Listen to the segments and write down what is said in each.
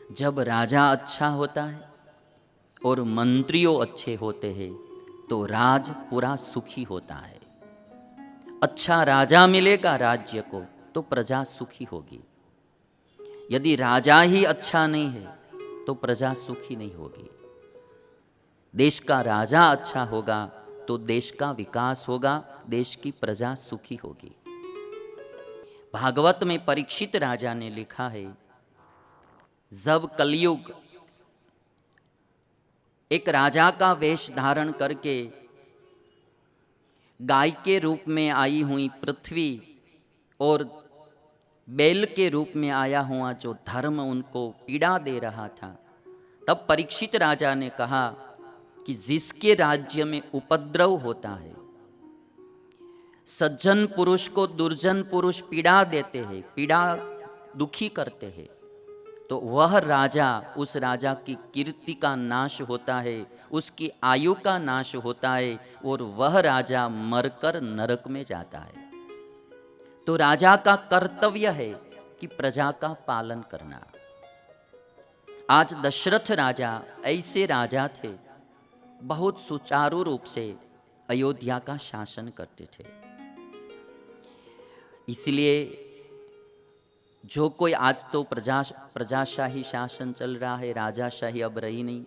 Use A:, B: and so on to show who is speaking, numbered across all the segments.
A: जब राजा अच्छा होता है और मंत्रियों अच्छे होते हैं तो राज पूरा सुखी होता है। अच्छा राजा मिलेगा राज्य को तो प्रजा सुखी होगी। यदि राजा ही अच्छा नहीं है तो प्रजा सुखी नहीं होगी। देश का राजा अच्छा होगा तो देश का विकास होगा, देश की प्रजा सुखी होगी। भागवत में परीक्षित राजा ने लिखा है, जब कलयुग एक राजा का वेश धारण करके गाय के रूप में आई हुई पृथ्वी और बैल के रूप में आया हुआ जो धर्म उनको पीड़ा दे रहा था, तब परीक्षित राजा ने कहा कि जिसके राज्य में उपद्रव होता है, सज्जन पुरुष को दुर्जन पुरुष पीड़ा देते हैं, पीड़ा दुखी करते हैं, तो वह राजा, उस राजा की कीर्ति का नाश होता है, उसकी आयु का नाश होता है और वह राजा मरकर नरक में जाता है। तो राजा का कर्तव्य है कि प्रजा का पालन करना। आज दशरथ राजा ऐसे राजा थे, बहुत सुचारू रूप से अयोध्या का शासन करते थे। इसलिए जो कोई, आज तो प्रजाशाही शासन चल रहा है, राजाशाही अब रही नहीं,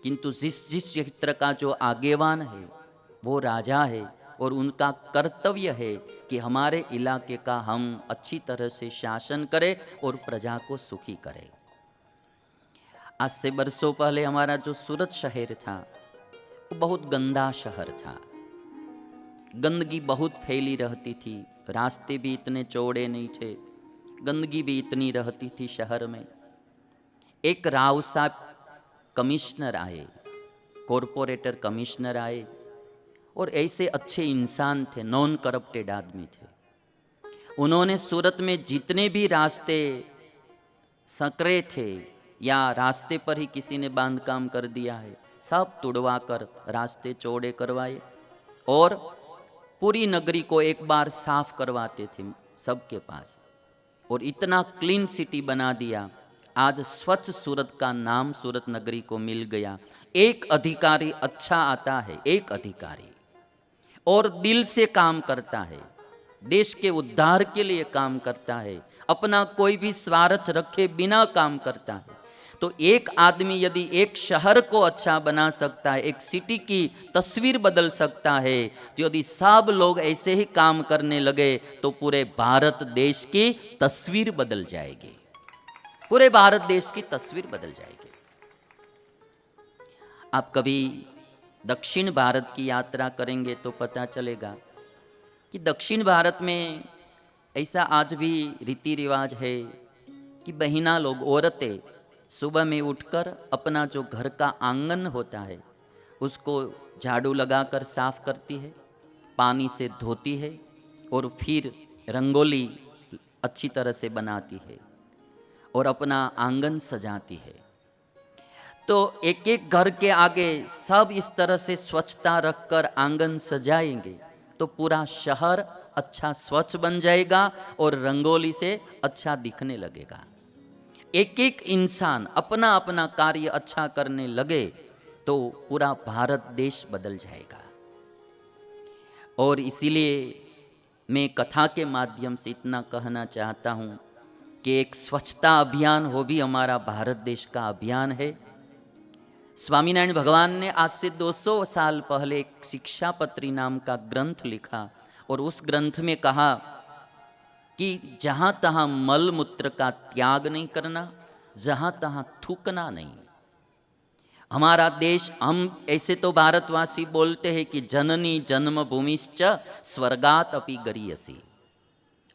A: किंतु जिस क्षेत्र का जो आगेवान है वो राजा है और उनका कर्तव्य है कि हमारे इलाके का हम अच्छी तरह से शासन करें और प्रजा को सुखी करें। आज से बरसों पहले हमारा जो सूरत शहर था वो बहुत गंदा शहर था, गंदगी बहुत फैली रहती थी, रास्ते भी इतने चौड़े नहीं थे, गंदगी भी इतनी रहती थी शहर में। एक राव साहब कमिश्नर आए, कॉरपोरेटर कमिश्नर आए और ऐसे अच्छे इंसान थे, नॉन करप्टेड आदमी थे। उन्होंने सूरत में जितने भी रास्ते सकरे थे या रास्ते पर ही किसी ने बांध काम कर दिया है, सब तुड़वा कर रास्ते चौड़े करवाए और पूरी नगरी को एक बार साफ करवाते थे सबके पास, और इतना क्लीन सिटी बना दिया। आज स्वच्छ सूरत का नाम सूरत नगरी को मिल गया। एक अधिकारी अच्छा आता है, एक अधिकारी, और दिल से काम करता है, देश के उद्धार के लिए काम करता है, अपना कोई भी स्वार्थ रखे बिना काम करता है। तो एक आदमी यदि एक शहर को अच्छा बना सकता है, एक सिटी की तस्वीर बदल सकता है, तो यदि सब लोग ऐसे ही काम करने लगे तो पूरे भारत देश की तस्वीर बदल जाएगी, पूरे भारत देश की तस्वीर बदल जाएगी। आप कभी दक्षिण भारत की यात्रा करेंगे तो पता चलेगा कि दक्षिण भारत में ऐसा आज भी रीति रिवाज है कि बहिना लोग, औरतें सुबह में उठकर अपना जो घर का आंगन होता है उसको झाड़ू लगाकर साफ करती है, पानी से धोती है और फिर रंगोली अच्छी तरह से बनाती है और अपना आंगन सजाती है। तो एक एक घर के आगे सब इस तरह से स्वच्छता रखकर आंगन सजाएंगे तो पूरा शहर अच्छा स्वच्छ बन जाएगा और रंगोली से अच्छा दिखने लगेगा। एक एक इंसान अपना अपना कार्य अच्छा करने लगे तो पूरा भारत देश बदल जाएगा। और इसीलिए मैं कथा के माध्यम से इतना कहना चाहता हूँ कि एक स्वच्छता अभियान हो भी हमारा भारत देश का अभियान है। स्वामीनारायण भगवान ने आज से 200 साल पहले एक शिक्षापत्री नाम का ग्रंथ लिखा और उस ग्रंथ में कहा कि जहाँ तहाँ मल मूत्र का त्याग नहीं करना, जहाँ तहाँ थूकना नहीं। हमारा देश, हम ऐसे तो भारतवासी बोलते हैं कि जननी जन्मभूमिश्च स्वर्गात अपि गरीयसी।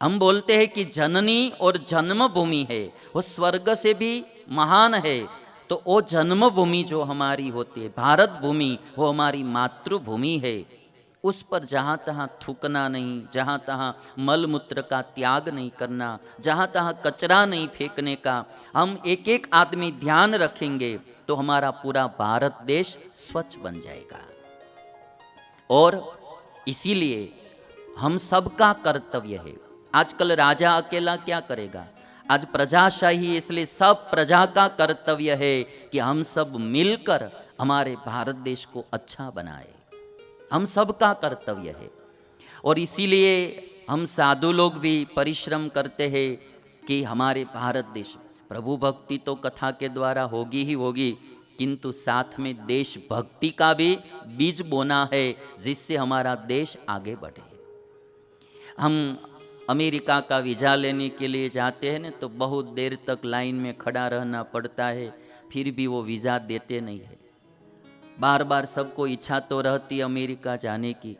A: हम बोलते हैं कि जननी और जन्मभूमि है वो स्वर्ग से भी महान है। तो वो जन्मभूमि जो हमारी होती है, भारत भूमि, वो हमारी मातृभूमि है। उस पर जहाँ तहाँ थूकना नहीं, जहाँ तहाँ मल मूत्र का त्याग नहीं करना, जहाँ तहाँ कचरा नहीं फेंकने का हम एक एक आदमी ध्यान रखेंगे तो हमारा पूरा भारत देश स्वच्छ बन जाएगा। और इसीलिए हम सबका कर्तव्य है। आजकल राजा अकेला क्या करेगा? आज प्रजाशाही, इसलिए सब प्रजा का कर्तव्य है कि हम सब मिलकर हमारे भारत देश को अच्छा बनाए। हम सबका कर्तव्य है। और इसीलिए हम साधु लोग भी परिश्रम करते हैं कि हमारे भारत देश, प्रभु भक्ति तो कथा के द्वारा होगी ही होगी, किंतु साथ में देशभक्ति का भी बीज बोना है, जिससे हमारा देश आगे बढ़े। हम अमेरिका का वीज़ा लेने के लिए जाते हैं ना, तो बहुत देर तक लाइन में खड़ा रहना पड़ता है, फिर भी वो वीज़ा देते नहीं है। बार बार सबको इच्छा तो रहती अमेरिका जाने की।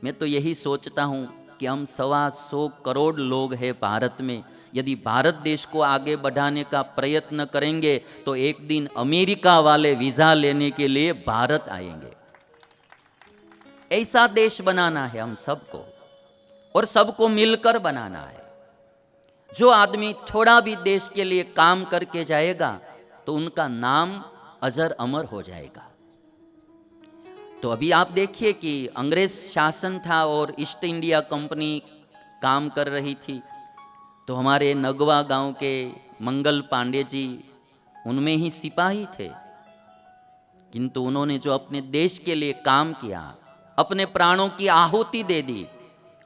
A: मैं तो यही सोचता हूँ कि हम 125 करोड़ लोग हैं भारत में, यदि भारत देश को आगे बढ़ाने का प्रयत्न करेंगे तो एक दिन अमेरिका वाले वीज़ा लेने के लिए भारत आएंगे। ऐसा देश बनाना है हम सबको, और सबको मिलकर बनाना है। जो आदमी थोड़ा भी देश के लिए काम करके जाएगा तो उनका नाम अजर अमर हो जाएगा। तो अभी आप देखिए कि अंग्रेज शासन था और ईस्ट इंडिया कंपनी काम कर रही थी, तो हमारे नगवा गांव के मंगल पांडे जी उनमें ही सिपाही थे, किंतु उन्होंने जो अपने देश के लिए काम किया, अपने प्राणों की आहुति दे दी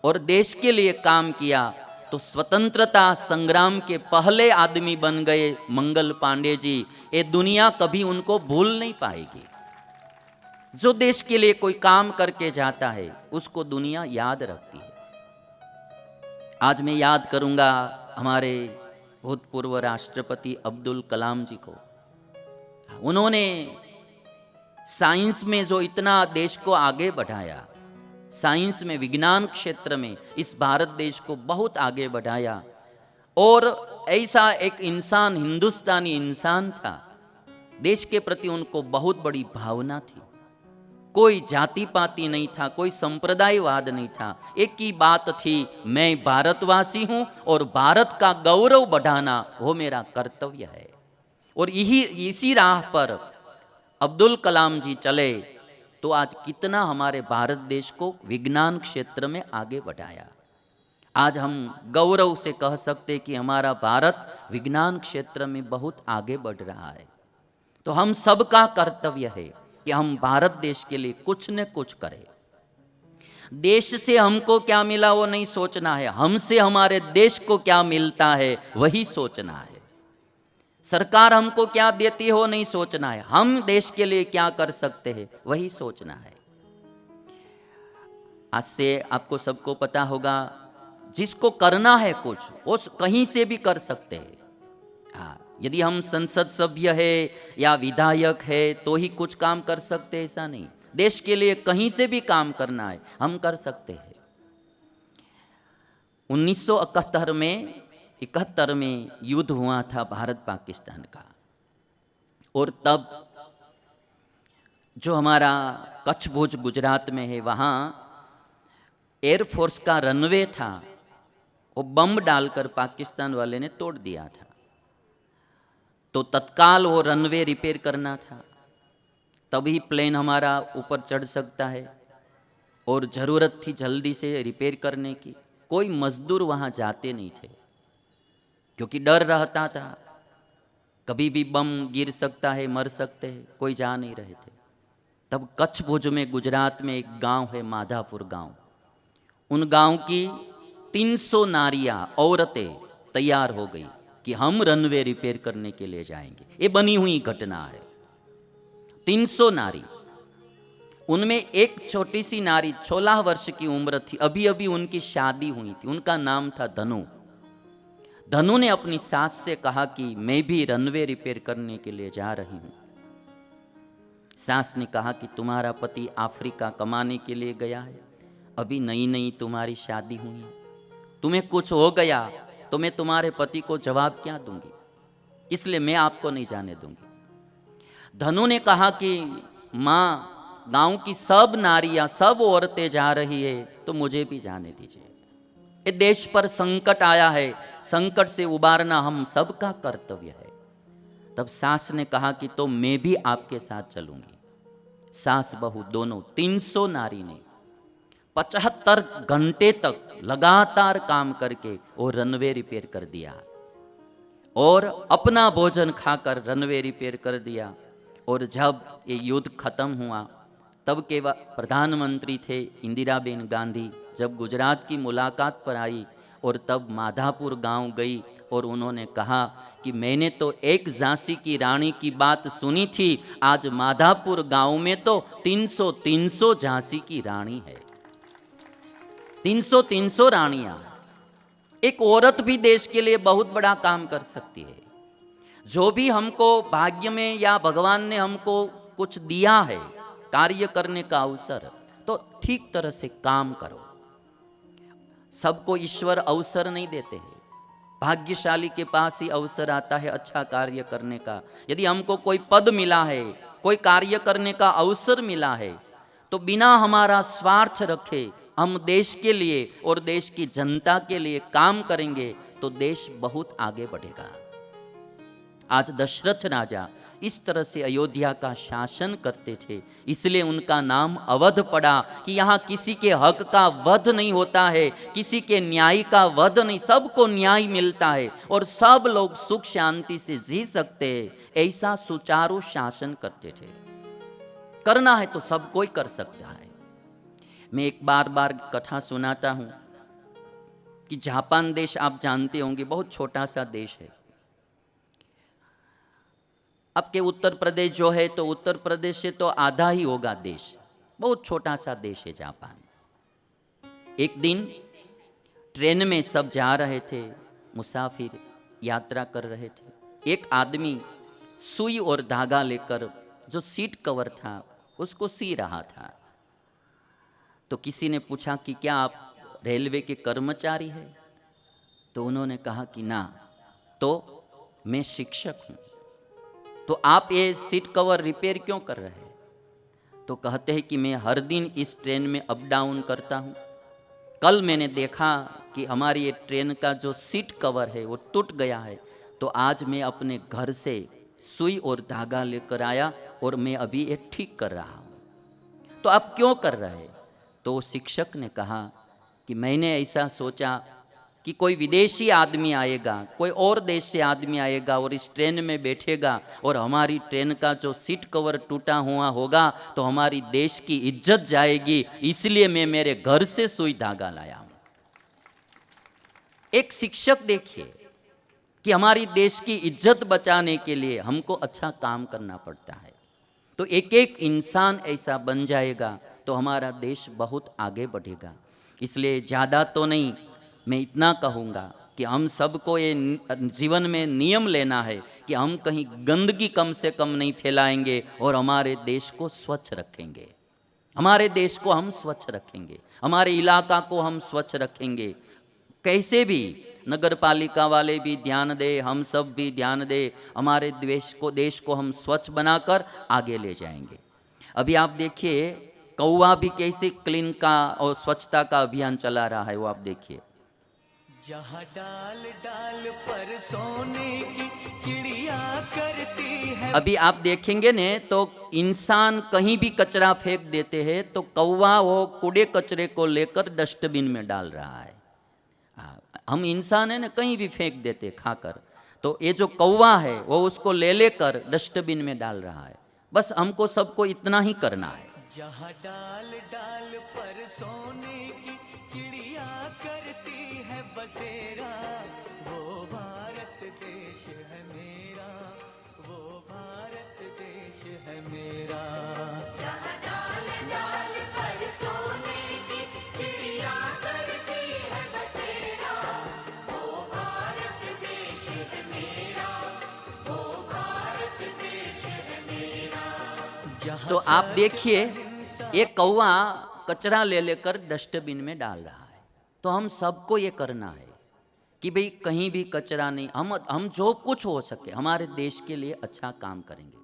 A: और देश के लिए काम किया, तो स्वतंत्रता संग्राम के पहले आदमी बन गए मंगल पांडे जी। ये दुनिया कभी उनको भूल नहीं पाएगी। जो देश के लिए कोई काम करके जाता है उसको दुनिया याद रखती है। आज मैं याद करूंगा हमारे भूतपूर्व राष्ट्रपति अब्दुल कलाम जी को। उन्होंने साइंस में जो इतना देश को आगे बढ़ाया, साइंस में, विज्ञान क्षेत्र में इस भारत देश को बहुत आगे बढ़ाया। और ऐसा एक इंसान, हिंदुस्तानी इंसान था, देश के प्रति उनको बहुत बड़ी भावना थी। कोई जाति पाति नहीं था, कोई संप्रदायवाद नहीं था, एक ही बात थी, मैं भारतवासी हूं और भारत का गौरव बढ़ाना वो मेरा कर्तव्य है। और इसी राह पर अब्दुल कलाम जी चले, तो आज कितना हमारे भारत देश को विज्ञान क्षेत्र में आगे बढ़ाया। आज हम गौरव से कह सकते कि हमारा भारत विज्ञान क्षेत्र में बहुत आगे बढ़ रहा है। तो हम सबका कर्तव्य है कि हम भारत देश के लिए कुछ न कुछ करें। देश से हमको क्या मिला वो नहीं सोचना है, हमसे हमारे देश को क्या मिलता है वही सोचना है। सरकार हमको क्या देती हो नहीं सोचना है, हम देश के लिए क्या कर सकते हैं वही सोचना है। आज से आपको सबको पता होगा, जिसको करना है कुछ वो कहीं से भी कर सकते हैं। हाँ, यदि हम संसद सभ्य है या विधायक है तो ही कुछ काम कर सकते हैं, ऐसा नहीं। देश के लिए कहीं से भी काम करना है हम कर सकते हैं। 1971 में युद्ध हुआ था भारत पाकिस्तान का, और तब जो हमारा कच्छ भुज गुजरात में है, वहाँ एयरफोर्स का रनवे था, वो बम डालकर पाकिस्तान वाले ने तोड़ दिया था। तो तत्काल वो रनवे रिपेयर करना था, तभी प्लेन हमारा ऊपर चढ़ सकता है, और ज़रूरत थी जल्दी से रिपेयर करने की। कोई मजदूर वहाँ जाते नहीं थे क्योंकि डर रहता था, कभी भी बम गिर सकता है, मर सकते हैं, कोई जा नहीं रहे थे। तब कच्छ भुज में गुजरात में एक गांव है माधापुर गांव, उन गांव की 300 नारियां, औरतें तैयार हो गई कि हम रनवे रिपेयर करने के लिए जाएंगे। ये बनी हुई घटना है। 300 नारी, उनमें एक छोटी सी नारी 16 वर्ष की उम्र थी, अभी अभी उनकी शादी हुई थी, उनका नाम था धनु। धनु ने अपनी सास से कहा कि मैं भी रनवे रिपेयर करने के लिए जा रही हूं। सास ने कहा कि तुम्हारा पति अफ्रीका कमाने के लिए गया है, अभी नई नई तुम्हारी शादी हुई है, तुम्हें कुछ हो गया तो मैं तुम्हारे पति को जवाब क्या दूंगी, इसलिए मैं आपको नहीं जाने दूंगी। धनु ने कहा कि माँ, गांव की सब नारियां, सब औरतें जा रही है तो मुझे भी जाने दीजिए। ये देश पर संकट आया है, संकट से उबारना हम सबका कर्तव्य है। तब सास ने कहा कि तो मैं भी आपके साथ चलूंगी। सास बहू दोनों 300 नारी ने 75 घंटे तक लगातार काम करके वो रनवे रिपेयर कर दिया। और अपना भोजन खाकर रनवे रिपेयर कर दिया। और जब ये युद्ध खत्म हुआ तब के प्रधानमंत्री थे इंदिराबेन गांधी, जब गुजरात की मुलाकात पर आई और तब माधापुर गांव गई और उन्होंने कहा कि मैंने तो एक झांसी की रानी की बात सुनी थी, आज माधापुर गांव में तो 300 झांसी की रानी है। 300 रानियां। एक औरत भी देश के लिए बहुत बड़ा काम कर सकती है। जो भी हमको भाग्य में या भगवान ने हमको कुछ दिया है कार्य करने का अवसर, तो ठीक तरह से काम करो। सबको ईश्वर अवसर नहीं देते हैं, भाग्यशाली के पास ही अवसर आता है अच्छा कार्य करने का। यदि हमको कोई पद मिला है, कोई कार्य करने का अवसर मिला है, तो बिना हमारा स्वार्थ रखे हम देश के लिए और देश की जनता के लिए काम करेंगे तो देश बहुत आगे बढ़ेगा। आज दशरथ राजा इस तरह से अयोध्या का शासन करते थे, इसलिए उनका नाम अवध पड़ा कि यहाँ किसी के हक का वध नहीं होता है, किसी के न्याय का वध नहीं, सबको न्याय मिलता है और सब लोग सुख शांति से जी सकते हैं। ऐसा सुचारू शासन करते थे। करना है तो सब कोई कर सकता है। मैं एक बार बार कथा सुनाता हूं कि जापान देश आप जानते होंगे, बहुत छोटा सा देश है। आपके उत्तर प्रदेश जो है तो उत्तर प्रदेश से तो आधा ही होगा देश, बहुत छोटा सा देश है जापान। एक दिन ट्रेन में सब जा रहे थे, मुसाफिर यात्रा कर रहे थे। एक आदमी सुई और धागा लेकर जो सीट कवर था उसको सी रहा था। तो किसी ने पूछा कि क्या आप रेलवे के कर्मचारी हैं? तो उन्होंने कहा कि ना, तो मैं शिक्षक हूं। तो आप ये सीट कवर रिपेयर क्यों कर रहे हैं? तो कहते हैं कि मैं हर दिन इस ट्रेन में अप डाउन करता हूं। कल मैंने देखा कि हमारी ये ट्रेन का जो सीट कवर है वो टूट गया है, तो आज मैं अपने घर से सुई और धागा लेकर आया और मैं अभी ये ठीक कर रहा हूं। तो आप क्यों कर रहे हैं? तो शिक्षक ने कहा कि मैंने ऐसा सोचा कि कोई विदेशी आदमी आएगा, कोई और देश से आदमी आएगा और इस ट्रेन में बैठेगा और हमारी ट्रेन का जो सीट कवर टूटा हुआ होगा तो हमारी देश की इज्जत जाएगी, इसलिए मैं मेरे घर से सुई धागा लाया हूं। एक शिक्षक देखिए कि हमारी देश की इज्जत बचाने के लिए हमको अच्छा काम करना पड़ता है। तो एक एक इंसान ऐसा बन जाएगा तो हमारा देश बहुत आगे बढ़ेगा। इसलिए ज़्यादा तो नहीं, मैं इतना कहूँगा कि हम सबको ये जीवन में नियम लेना है कि हम कहीं गंदगी कम से कम नहीं फैलाएंगे और हमारे देश को स्वच्छ रखेंगे। हमारे देश को हम स्वच्छ रखेंगे, हमारे इलाका को हम स्वच्छ रखेंगे। कैसे भी नगर पालिका वाले भी ध्यान दे, हम सब भी ध्यान दे, हमारे देश को हम स्वच्छ बनाकर आगे ले जाएंगे। अभी आप देखिए कौवा भी कैसे क्लीन का और स्वच्छता का अभियान चला रहा है, वो आप देखिए।
B: जहाँ डाल डाल पर सोने की चिड़िया करती है।
A: अभी आप देखेंगे ने तो इंसान कहीं भी कचरा फेंक देते हैं तो कौवा वो कूड़े कचरे को लेकर डस्टबिन में डाल रहा है। हम इंसान है ना, कहीं भी फेंक देते खाकर, तो ये जो कौवा है वो उसको ले लेकर डस्टबिन में डाल रहा है। बस हमको सबको इतना ही करना है।
B: जहाँ डाल डाल पर सोने की चिड़िया करती है बसेरा, वो भारत देश है मेरा, वो भारत देश है मेरा।
C: जहाँ डाल डाल पर सोने की चिड़िया करती है बसेरा, वो भारत देश है मेरा, वो भारत देश है मेरा।
A: तो आप देखिए एक कौवा कचरा ले लेकर डस्टबिन में डाल रहा है। तो हम सबको ये करना है कि भाई कहीं भी कचरा नहीं, हम जो कुछ हो सके हमारे देश के लिए अच्छा काम करेंगे।